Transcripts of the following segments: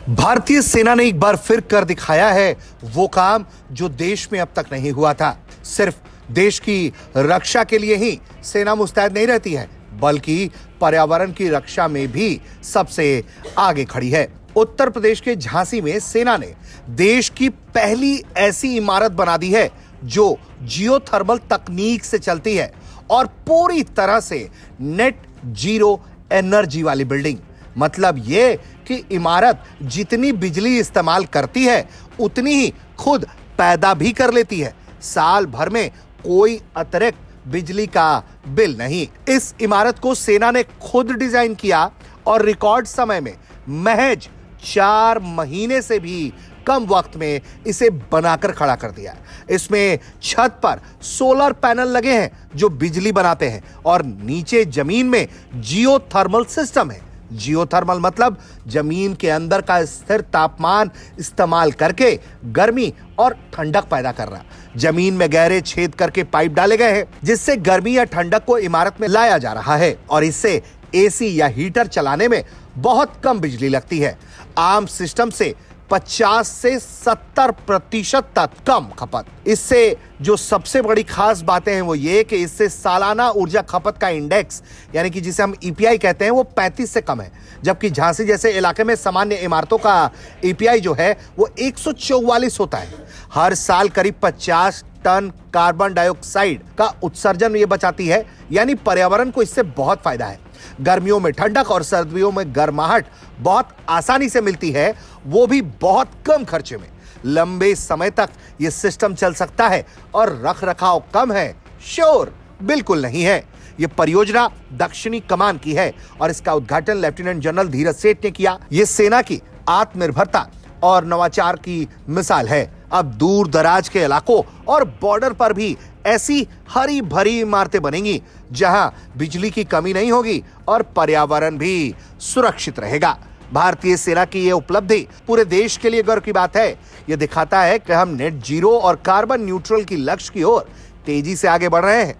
भारतीय सेना ने एक बार फिर कर दिखाया है वो काम जो देश में अब तक नहीं हुआ था। सिर्फ देश की रक्षा के लिए ही सेना मुस्तैद नहीं रहती है, बल्कि पर्यावरण की रक्षा में भी सबसे आगे खड़ी है। उत्तर प्रदेश के झांसी में सेना ने देश की पहली ऐसी इमारत बना दी है जो जियोथर्मल तकनीक से चलती है और पूरी तरह से नेट जीरो एनर्जी वाली बिल्डिंग। मतलब यह कि इमारत जितनी बिजली इस्तेमाल करती है उतनी ही खुद पैदा भी कर लेती है। साल भर में कोई अतिरिक्त बिजली का बिल नहीं। इस इमारत को सेना ने खुद डिजाइन किया और रिकॉर्ड समय में महज 4 महीने से भी कम वक्त में इसे बनाकर खड़ा कर दिया। इसमें छत पर सोलर पैनल लगे हैं जो बिजली बनाते हैं और नीचे जमीन में जियोथर्मल सिस्टम है। जियोथर्मल मतलब जमीन के अंदर का स्थिर तापमान इस्तेमाल करके गर्मी और ठंडक पैदा कर रहा। जमीन में गहरे छेद करके पाइप डाले गए हैं जिससे गर्मी या ठंडक को इमारत में लाया जा रहा है और इससे एसी या हीटर चलाने में बहुत कम बिजली लगती है। आम सिस्टम से 50 से 70% तक कम खपत। इससे जो सबसे बड़ी खास बातें हैं वो ये कि इससे सालाना ऊर्जा खपत का इंडेक्स यानी कि जिसे हम ईपीआई कहते हैं वो 35 से कम है, जबकि झांसी जैसे इलाके में सामान्य इमारतों का ईपीआई जो है वो 144 होता है। हर साल करीब 50 टन कार्बन डाइऑक्साइड का उत्सर्जन ये बचाती है, यानी पर्यावरण को इससे बहुत फायदा है। गर्मियों में ठंडक और सर्दियों में गर्माहट बहुत आसानी से मिलती है, वो भी बहुत कम खर्चे में। लंबे समय तक यह सिस्टम चल सकता है और रखरखाव कम है, शोर बिल्कुल नहीं है। यह परियोजना दक्षिणी कमान की है और इसका उद्घाटन लेफ्टिनेंट जनरल धीरज सेठ ने किया। यह सेना की आत्मनिर्भरता और नवाचार की मिसाल है। अब दूर दराज के इलाकों और बॉर्डर पर भी ऐसी हरी भरी इमारतें बनेंगी जहां बिजली की कमी नहीं होगी और पर्यावरण भी सुरक्षित रहेगा। भारतीय सेना की यह उपलब्धि पूरे देश के लिए गर्व की बात है। यह दिखाता है कि हम नेट जीरो और कार्बन न्यूट्रल की लक्ष्य की ओर तेजी से आगे बढ़ रहे हैं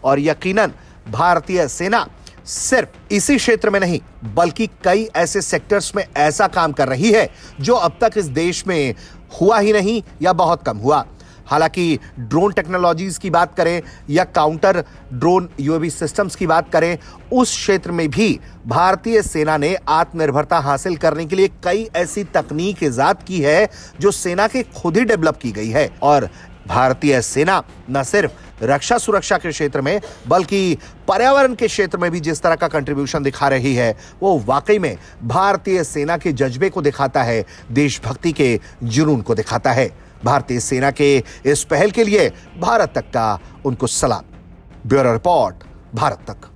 और यकीनन भारतीय सेना सिर्फ इसी क्षेत्र में नहीं बल्कि कई ऐसे सेक्टर्स में ऐसा काम कर रही है जो अब तक इस देश में हुआ ही नहीं या बहुत कम हुआ। हालांकि ड्रोन टेक्नोलॉजीज की बात करें या काउंटर ड्रोन यूएवी सिस्टम्स की बात करें, उस क्षेत्र में भी भारतीय सेना ने आत्मनिर्भरता हासिल करने के लिए कई ऐसी तकनीक इजाद की है जो सेना के खुद ही डेवलप की गई है। और भारतीय सेना न सिर्फ रक्षा सुरक्षा के क्षेत्र में बल्कि पर्यावरण के क्षेत्र में भी जिस तरह का कंट्रीब्यूशन दिखा रही है वो वाकई में भारतीय सेना के जज्बे को दिखाता है, देशभक्ति के जुनून को दिखाता है। भारतीय सेना के इस पहल के लिए भारत तक का उनको सलाम। ब्यूरो रिपोर्ट, भारत तक।